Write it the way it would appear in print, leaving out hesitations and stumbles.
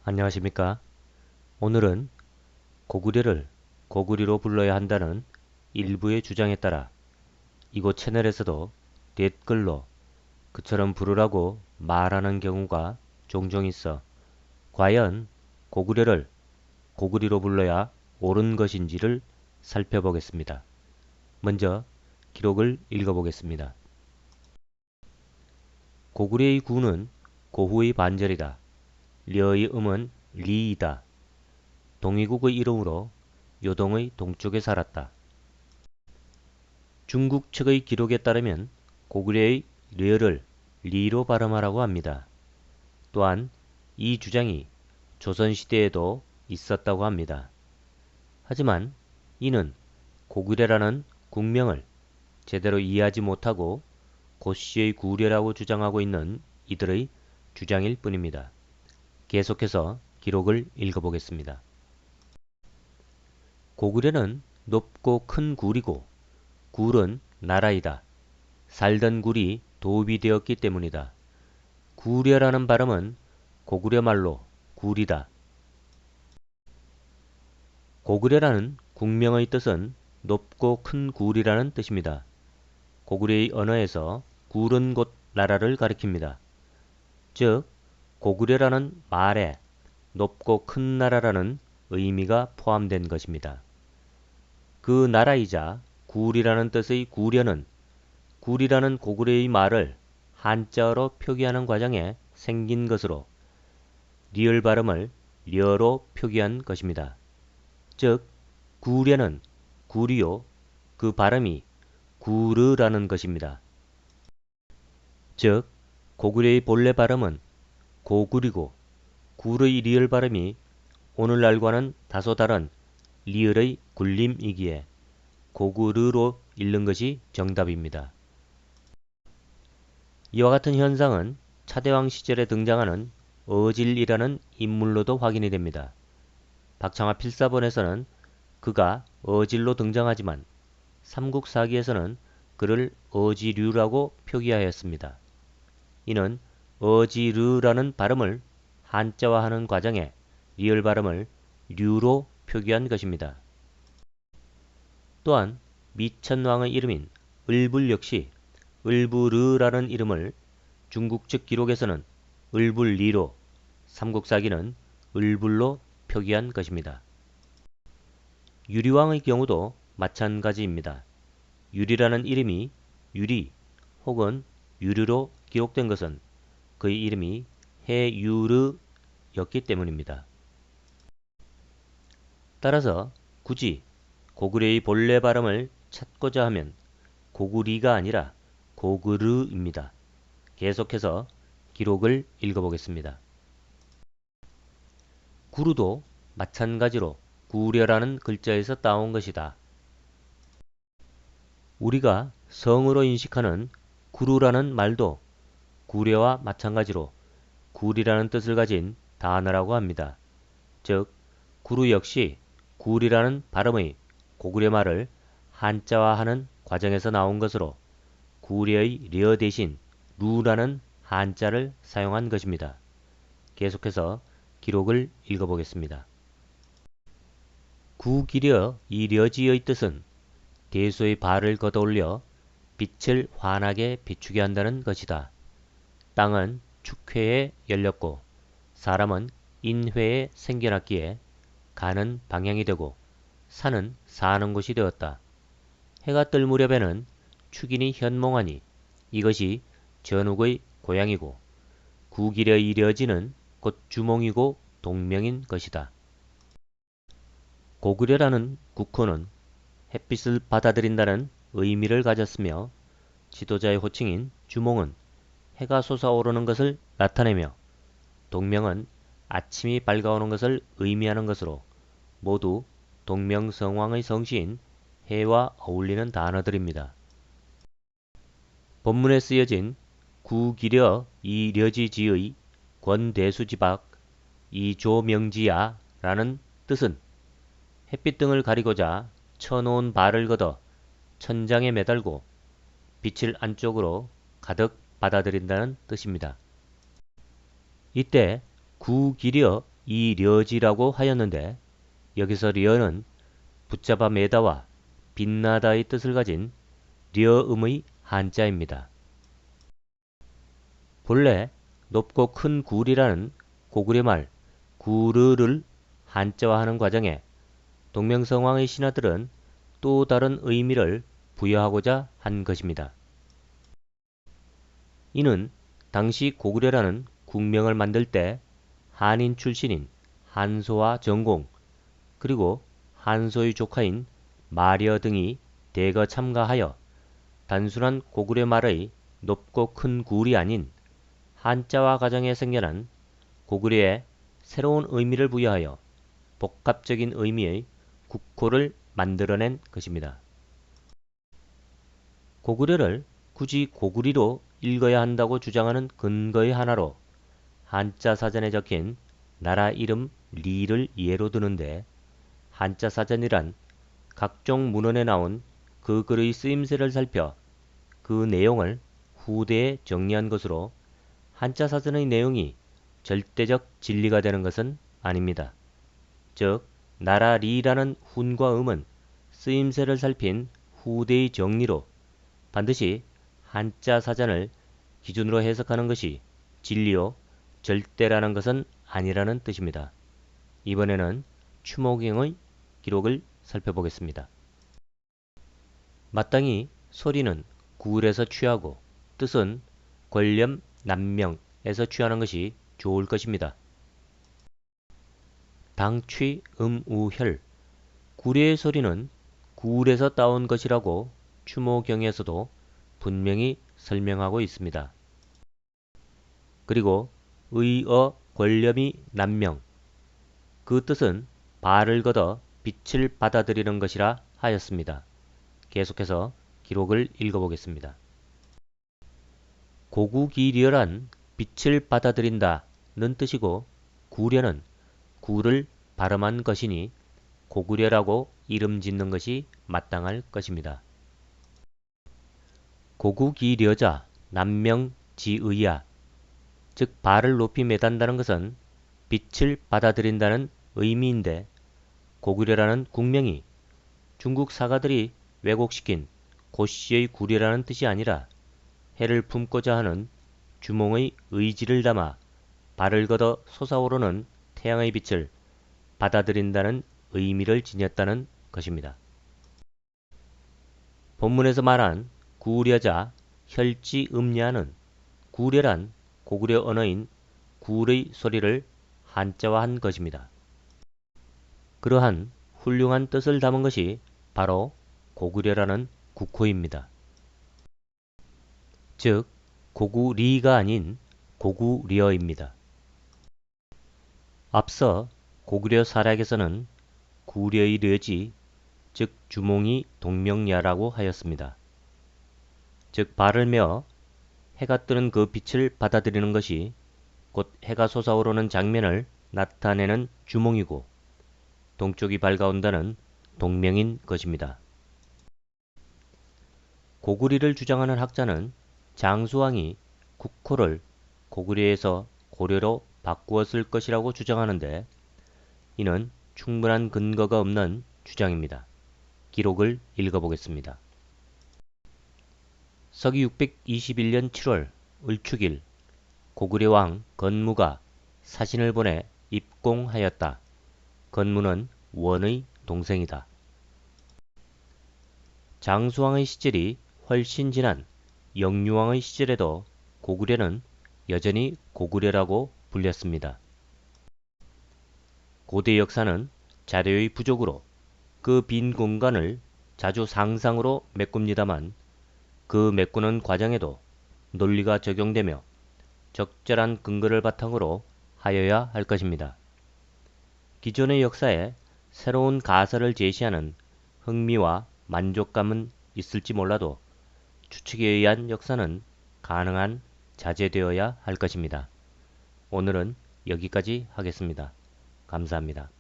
안녕하십니까? 오늘은 고구려를 고구리로 불러야 한다는 일부의 주장에 따라 이곳 채널에서도 댓글로 그처럼 부르라고 말하는 경우가 종종 있어 과연 고구려를 고구리로 불러야 옳은 것인지를 살펴보겠습니다. 먼저 기록을 읽어보겠습니다. 고구려의 구는 고후의 반절이다. 려의 음은 리이다. 동이국의 이름으로 요동의 동쪽에 살았다. 중국 측의 기록에 따르면 고구려의 려를 리로 발음하라고 합니다. 또한 이 주장이 조선시대에도 있었다고 합니다. 하지만 이는 고구려라는 국명을 제대로 이해하지 못하고 고씨의 구려라고 주장하고 있는 이들의 주장일 뿐입니다. 계속해서 기록을 읽어보겠습니다. 고구려는 높고 큰 굴이고 굴은 나라이다. 살던 굴이 도읍이 되었기 때문이다. 구려라는 발음은 고구려 말로 굴이다. 고구려라는 국명의 뜻은 높고 큰 굴이라는 뜻입니다. 고구려의 언어에서 굴은 곧 나라를 가리킵니다. 즉 고구려라는 말에 높고 큰 나라라는 의미가 포함된 것입니다. 그 나라이자 굴이라는 뜻의 구려는 굴이라는 고구려의 말을 한자어로 표기하는 과정에 생긴 것으로 리을 발음을 려로 표기한 것입니다. 즉 구려는 구리요 그 발음이 구르라는 것입니다. 즉 고구려의 본래 발음은 고구리고 굴의 리을 발음이 오늘날과는 다소 다른 리을의 굴림이기에 고구르로 읽는 것이 정답입니다. 이와 같은 현상은 차대왕 시절에 등장하는 어질이라는 인물로도 확인이 됩니다. 박창화 필사본에서는 그가 어질로 등장하지만 삼국사기에서는 그를 어지류라고 표기하였습니다. 이는 어지르라는 발음을 한자화하는 과정에 리을 발음을 류로 표기한 것입니다. 또한 미천왕의 이름인 을불 역시 을부르라는 이름을 중국 측 기록에서는 을불리로, 삼국사기는 을불로 표기한 것입니다. 유리왕의 경우도 마찬가지입니다. 유리라는 이름이 유리 혹은 유르로 기록된 것은 그의 이름이 해유르였기 때문입니다. 따라서 굳이 고구려의 본래 발음을 찾고자 하면 고구리가 아니라 고구르입니다. 계속해서 기록을 읽어보겠습니다. 구르도 마찬가지로 구려라는 글자에서 따온 것이다. 우리가 성으로 인식하는 구루라는 말도 구려와 마찬가지로 굴이라는 뜻을 가진 단어라고 합니다. 즉 구루 역시 굴이라는 발음의 고구려 말을 한자화하는 과정에서 나온 것으로 구려의 려 대신 루라는 한자를 사용한 것입니다. 계속해서 기록을 읽어보겠습니다. 구기려 이 려지의 뜻은 대소의 발을 걷어올려 빛을 환하게 비추게 한다는 것이다. 땅은 축회에 열렸고 사람은 인회에 생겨났기에 가는 방향이 되고 산은 사는 곳이 되었다. 해가 뜰 무렵에는 축인이 현몽하니 이것이 전욱의 고향이고 구기려 이려지는 곧 주몽이고 동명인 것이다. 고구려라는 국호는 햇빛을 받아들인다는 의미를 가졌으며 지도자의 호칭인 주몽은 해가 솟아오르는 것을 나타내며 동명은 아침이 밝아오는 것을 의미하는 것으로 모두 동명성왕의 성시인 해와 어울리는 단어들입니다. 본문에 쓰여진 구기려 이려지지의 권대수지박 이조명지야 라는 뜻은 햇빛 등을 가리고자 쳐놓은 발을 걷어 천장에 매달고 빛을 안쪽으로 가득 받아들인다는 뜻입니다. 이때 구기려 이려지라고 하였는데 여기서 려는 붙잡아 매다와 빛나다의 뜻을 가진 려음의 한자입니다. 본래 높고 큰 굴이라는 고구려 말 구르를 한자화하는 과정에 동명성황의 신하들은 또 다른 의미를 부여하고자 한 것입니다. 이는 당시 고구려라는 국명을 만들 때 한인 출신인 한소와 정공, 그리고 한소의 조카인 마려 등이 대거 참가하여 단순한 고구려 말의 높고 큰 굴이 아닌 한자화 과정에 생겨난 고구려의 새로운 의미를 부여하여 복합적인 의미의 국호를 만들어낸 것입니다. 고구려를 굳이 고구리로 읽어야 한다고 주장하는 근거의 하나로 한자 사전에 적힌 나라 이름 리를 예로 드는데, 한자 사전이란 각종 문헌에 나온 그 글의 쓰임새를 살펴 그 내용을 후대에 정리한 것으로 한자 사전의 내용이 절대적 진리가 되는 것은 아닙니다. 즉 나라 리라는 훈과 음은 쓰임새를 살핀 후대의 정리로 반드시 한자 사전을 기준으로 해석하는 것이 진리요 절대라는 것은 아니라는 뜻입니다. 이번에는 추모경의 기록을 살펴보겠습니다. 마땅히 소리는 굴에서 취하고 뜻은 권렴 남명에서 취하는 것이 좋을 것입니다. 당취 음우혈 구례의 소리는 굴에서 따온 것이라고 추모경에서도 분명히 설명하고 있습니다. 그리고 의어 권렴이 남명, 그 뜻은 발을 걷어 빛을 받아들이는 것이라 하였습니다. 계속해서 기록을 읽어보겠습니다. 고구기려란 빛을 받아들인다는 뜻이고 구려는 구를 발음한 것이니 고구려라고 이름 짓는 것이 마땅할 것입니다. 고구기려자 남명지의야, 즉 발을 높이 매단다는 것은 빛을 받아들인다는 의미인데, 고구려라는 국명이 중국 사가들이 왜곡시킨 고씨의 구려라는 뜻이 아니라 해를 품고자 하는 주몽의 의지를 담아 발을 걷어 솟아오르는 태양의 빛을 받아들인다는 의미를 지녔다는 것입니다. 본문에서 말한 구려자 혈지음야는 구려란 고구려 언어인 굴의 소리를 한자화한 것입니다. 그러한 훌륭한 뜻을 담은 것이 바로 고구려라는 국호입니다. 즉 고구리가 아닌 고구려입니다. 앞서 고구려 사략에서는 구려의 려지, 즉 주몽이 동명야라고 하였습니다. 즉 발을 메어 해가 뜨는 그 빛을 받아들이는 것이 곧 해가 솟아오르는 장면을 나타내는 주몽이고, 동쪽이 밝아온다는 동명인 것입니다. 고구리를 주장하는 학자는 장수왕이 국호를 고구려에서 고려로 바꾸었을 것이라고 주장하는데, 이는 충분한 근거가 없는 주장입니다. 기록을 읽어보겠습니다. 서기 621년 7월 을축일 고구려 왕 건무가 사신을 보내 입공하였다. 건무는 원의 동생이다. 장수왕의 시절이 훨씬 지난 영유왕의 시절에도 고구려는 여전히 고구려라고 불렸습니다. 고대 역사는 자료의 부족으로 그 빈 공간을 자주 상상으로 메꿉니다만, 그 메꾸는 과정에도 논리가 적용되며 적절한 근거를 바탕으로 하여야 할 것입니다. 기존의 역사에 새로운 가설을 제시하는 흥미와 만족감은 있을지 몰라도 추측에 의한 역사는 가능한 자제되어야 할 것입니다. 오늘은 여기까지 하겠습니다. 감사합니다.